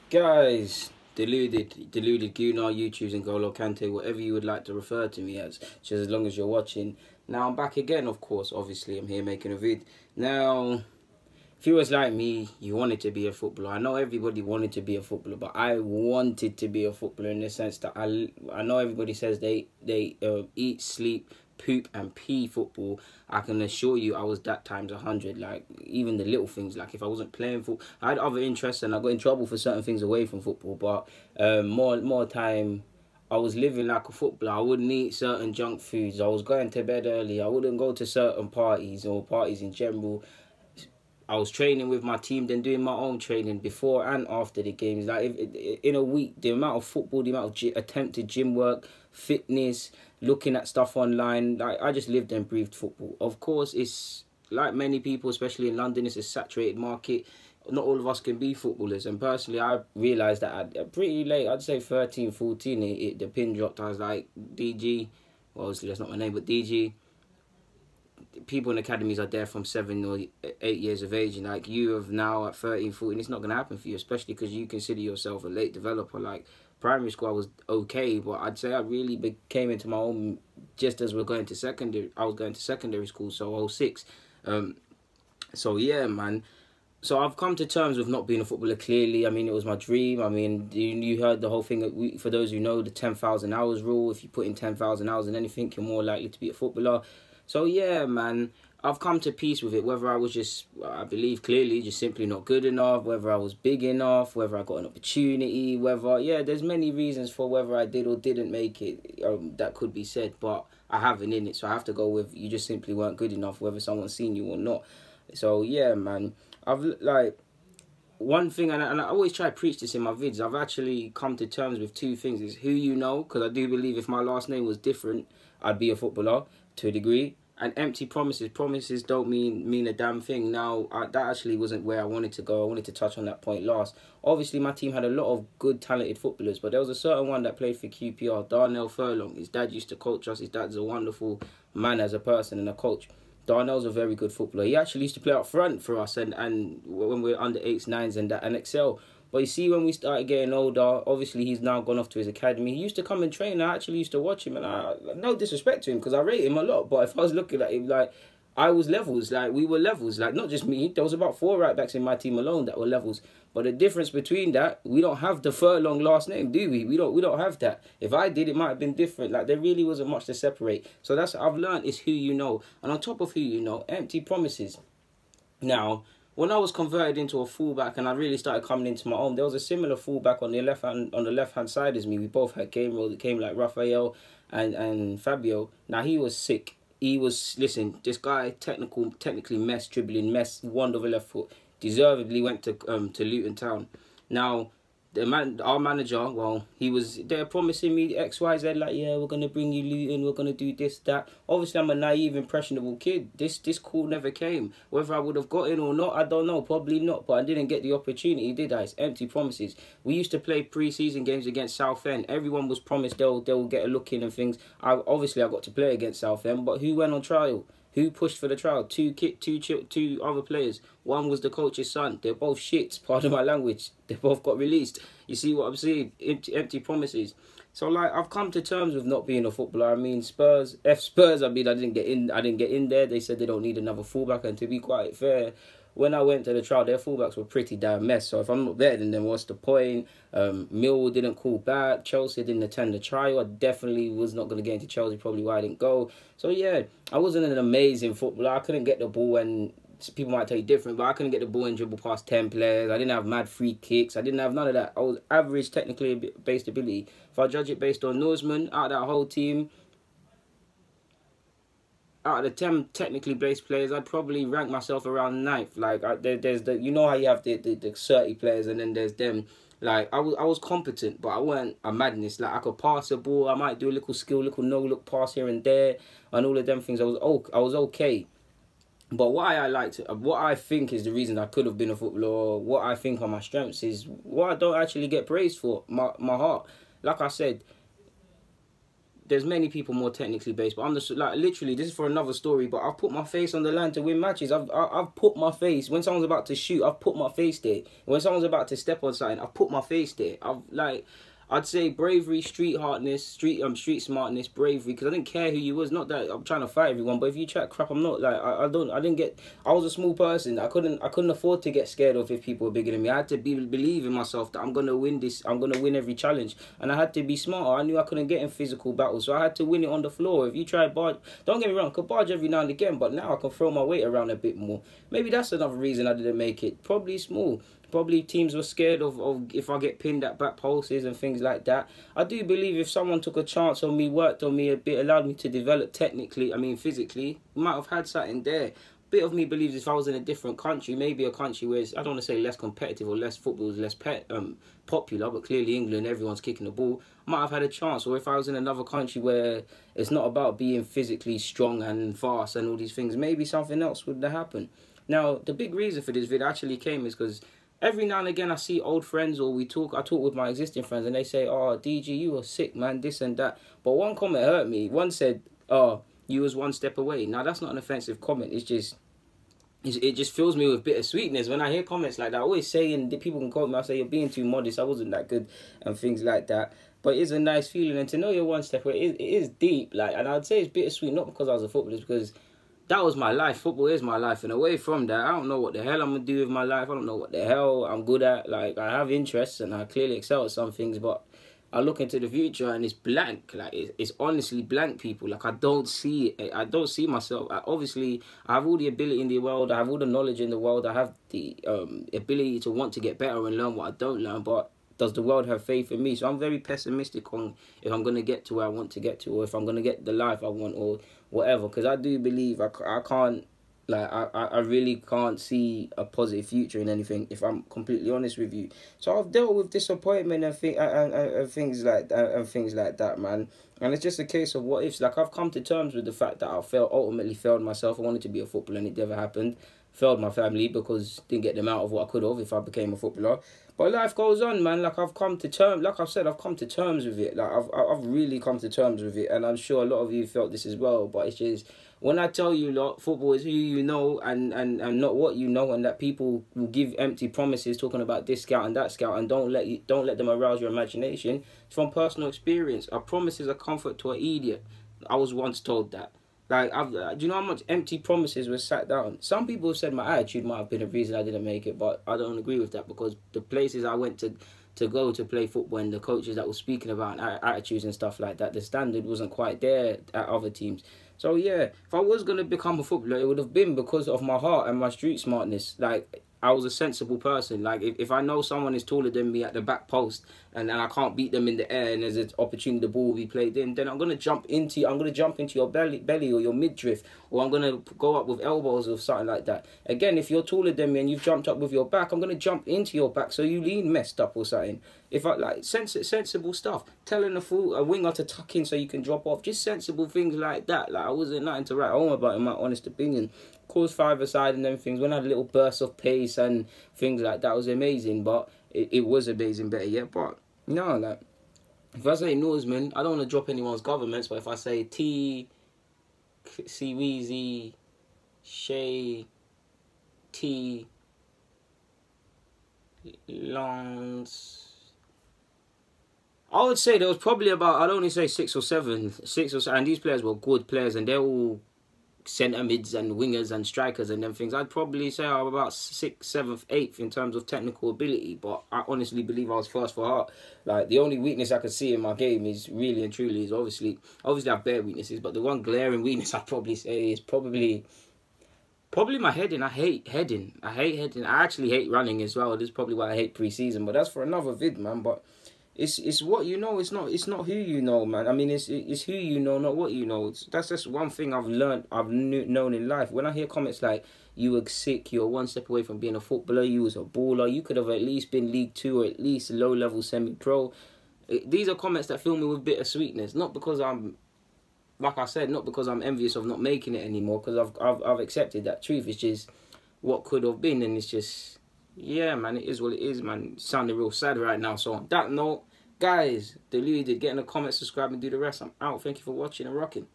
Guys, deluded Gunnar, YouTube's and Golo Kante, whatever you would like to refer to me just as long as you're watching. Now I'm back again, of course. Obviously, I'm here making a vid. Now, if you was like me, you wanted to be a footballer. I know everybody wanted to be a footballer, but I wanted to be a footballer in the sense that I know everybody says they eat, sleep, poop and pee football. I can assure you I was that times 100. Like, even the little things, like if I wasn't playing football, I had other interests and I got in trouble for certain things away from football. But more time, I was living like a footballer. I wouldn't eat certain junk foods. I was going to bed early. I wouldn't go to certain parties or parties in general. I was training with my team, then doing my own training before and after the games. Like, in a week, the amount of football, the amount of attempted gym work, fitness, looking at stuff online, like I just lived and breathed football. Of course, it's like many people, especially in London, it's a saturated market. Not all of us can be footballers, and personally I realised that at pretty late, I'd say 13, 14, the pin dropped. I was like, DG, well obviously that's not my name, but DG, people in academies are there from 7 or 8 years of age, and like you have now at 13, 14, it's not going to happen for you, especially because you consider yourself a late developer. Like, primary school I was okay, but I'd say I really came into my own just as we're going to secondary. I was going to secondary school, so '06. So yeah, man. So I've come to terms with not being a footballer. Clearly, I mean, it was my dream. I mean, you heard the whole thing. For those who know, the 10,000 hours rule. If you put in 10,000 hours in anything, you're more likely to be a footballer. So yeah, man, I've come to peace with it. Whether I was just, I believe clearly, just simply not good enough. Whether I was big enough. Whether I got an opportunity. Whether, yeah, there's many reasons for whether I did or didn't make it. That could be said, but I haven't in it. So I have to go with you just simply weren't good enough, whether someone's seen you or not. So yeah, man. I've like one thing, and I always try to preach this in my vids. I've actually come to terms with two things: is who you know, because I do believe if my last name was different, I'd be a footballer to a degree. And empty promises. Promises don't mean a damn thing. Now, that actually wasn't where I wanted to go. I wanted to touch on that point last. Obviously, my team had a lot of good, talented footballers, but there was a certain one that played for QPR, Darnell Furlong. His dad used to coach us. His dad's a wonderful man as a person and a coach. Darnell's a very good footballer. He actually used to play up front for us and when we were under 8s, 9s and excel. But you see, when we started getting older, obviously he's now gone off to his academy. He used to come and train. I actually used to watch him, and no disrespect to him because I rate him a lot. But if I was looking at him, like, I was levels, like we were levels, like not just me. There was about 4 right backs in my team alone that were levels. But the difference between that, we don't have the Furlong last name, do we? We don't have that. If I did, it might have been different. Like, there really wasn't much to separate. So that's what I've learned, is who you know, and on top of who you know, empty promises. Now, when I was converted into a fullback and I really started coming into my own, there was a similar fullback on the left hand side as me. We both had game roles that came like Rafael and Fabio. Now, he was sick. He was, listen, this guy, technically mess, dribbling mess, wonderful left foot, deservedly went to Luton Town. Now, our manager, well, he was there promising me X, Y, Z, like, yeah, we're gonna bring you Luton, we're gonna do this, that. Obviously, I'm a naive, impressionable kid. This call never came. Whether I would have got in or not, I don't know. Probably not, but I didn't get the opportunity, did I? It's empty promises. We used to play pre-season games against Southend. Everyone was promised they'll get a look in and things. I got to play against Southend, but who went on trial? Who pushed for the trial? Two other players. One was the coach's son. They're both shits. Pardon my language. They both got released. You see what I'm saying? Empty promises. So, like, I've come to terms with not being a footballer. I mean, Spurs. I mean, I didn't get in there. They said they don't need another fullback. And to be quite fair, when I went to the trial, their fullbacks were pretty damn mess. So if I'm not there, then what's the point? Millwall didn't call back. Chelsea didn't attend the trial. I definitely was not going to get into Chelsea, probably why I didn't go. So yeah, I wasn't an amazing footballer. I couldn't get the ball, and people might tell you different, but I couldn't get the ball and dribble past 10 players. I didn't have mad free kicks. I didn't have none of that. I was average technically based ability. If I judge it based on Norseman, out of that whole team, out of the 10 technically based players, I'd probably rank myself around ninth. Like, there's the, you know how you have the 30 players and then there's them. Like, I was competent, but I weren't a madness. Like, I could pass the ball. I might do a little skill, little no look pass here and there, and all of them things. I was okay. But what I think is the reason I could have been a footballer, or what I think are my strengths, is what I don't actually get praised for. My heart. Like I said, there's many people more technically based, but I'm just like literally. This is for another story, but I've put my face on the line to win matches. I've put my face when someone's about to shoot. I've put my face there. When someone's about to step on something, I've put my face there. I'd say bravery, street hardness, street smartness, bravery. Because I didn't care who you was. Not that I'm trying to fight everyone, but if you chat crap, I'm not like I didn't get. I was a small person. I couldn't afford to get scared of if people were bigger than me. I had to believe in myself that I'm gonna win this. I'm gonna win every challenge, and I had to be smarter. I knew I couldn't get in physical battles, so I had to win it on the floor. If you try barge, don't get me wrong, I could barge every now and again, but now I can throw my weight around a bit more. Maybe that's another reason I didn't make it. Probably small. Probably teams were scared of if I get pinned at back posts and things like that. I do believe if someone took a chance on me, worked on me a bit, allowed me to develop physically, might have had something there. Bit of me believes if I was in a different country, maybe a country where it's, I don't want to say less competitive or less football is less popular, but clearly England, everyone's kicking the ball, might have had a chance. Or if I was in another country where it's not about being physically strong and fast and all these things, maybe something else would have happened. Now, the big reason for this video actually came is because every now and again I see old friends or I talk with my existing friends and they say, oh, DG, you were sick, man, this and that. But one comment hurt me. One said, oh, you was one step away. Now, that's not an offensive comment. It just fills me with bittersweetness when I hear comments like that. I always say, and people can call me, I say, you're being too modest, I wasn't that good, and things like that. But it's a nice feeling, and to know you're one step away, it is deep. And I'd say it's bittersweet, not because I was a footballer, it's because that was my life. Football is my life. And away from that, I don't know what the hell I'm going to do with my life. I don't know what the hell I'm good at. Like, I have interests and I clearly excel at some things, but I look into the future and it's blank. Like, it's honestly blank, people. Like, I don't see it. I don't see myself. Obviously, I have all the ability in the world. I have all the knowledge in the world. I have the ability to want to get better and learn what I don't learn, but does the world have faith in me? So I'm very pessimistic on if I'm going to get to where I want to get to, or if I'm going to get the life I want, or whatever. Because I do believe I can't, like, I really can't see a positive future in anything, if I'm completely honest with you. So I've dealt with disappointment and things like that, man. And it's just a case of what ifs. Like, I've come to terms with the fact that ultimately failed myself. I wanted to be a footballer and it never happened. Failed my family because didn't get them out of what I could have if I became a footballer. But life goes on, man. Like, I've come to terms, like I've said, I've come to terms with it. Like, I've really come to terms with it. And I'm sure a lot of you felt this as well. But it's just, when I tell you, lot, football is who you know and not what you know, and that people will give empty promises talking about this scout and that scout and don't let them arouse your imagination. It's from personal experience. A promise is a comfort to an idiot. I was once told that. Like, do you know how much empty promises were sat down? Some people have said my attitude might have been a reason I didn't make it, but I don't agree with that, because the places I went to go to play football and the coaches that were speaking about attitudes and stuff like that, the standard wasn't quite there at other teams. So yeah, if I was going to become a footballer, it would have been because of my heart and my street smartness. Like, I was a sensible person. Like, if I know someone is taller than me at the back post and I can't beat them in the air and there's an opportunity the ball will be played in, then I'm gonna jump into your belly or your midriff, or I'm gonna go up with elbows or something like that. Again, if you're taller than me and you've jumped up with your back, I'm gonna jump into your back so you lean messed up or something. If I like sensible stuff, telling a winger to tuck in so you can drop off, just sensible things like that. Like, I wasn't nothing to write home about, in my honest opinion. Of course, five-a-side and them things, when I had a little burst of pace and things like that, was amazing. But it was amazing, better yet. But no, like, if I say Norseman, I don't want to drop anyone's governments, but if I say T, Weezy, Shay, T, Lance, I would say there was probably about, I'd only say six or seven, and these players were good players, and they're all centre mids and wingers and strikers and them things. I'd probably say I'm about 6th, 7th, 8th in terms of technical ability, but I honestly believe I was first for heart. Like, the only weakness I could see in my game is really and truly is obviously I have bare weaknesses, but the one glaring weakness I'd probably say is probably my heading. I hate heading. I actually hate running as well. This is probably why I hate pre-season, but that's for another vid, man. But it's what you know. It's not who you know, man. I mean, it's who you know, not what you know. That's just one thing I've learned. I've known in life. When I hear comments like, "You were sick. You're one step away from being a footballer. You was a baller. You could have at least been League 2 or at least low level semi-pro." These are comments that fill me with bittersweetness. Not because I'm, like I said, not because I'm envious of not making it anymore. Because I've accepted that truth. It's just what could have been, and it's just. Yeah, man, it is what it is, man. Sounding real sad right now. So on that note, Guys, deluded. Get in the comments, subscribe, and do the rest. I'm out. Thank you for watching and rocking.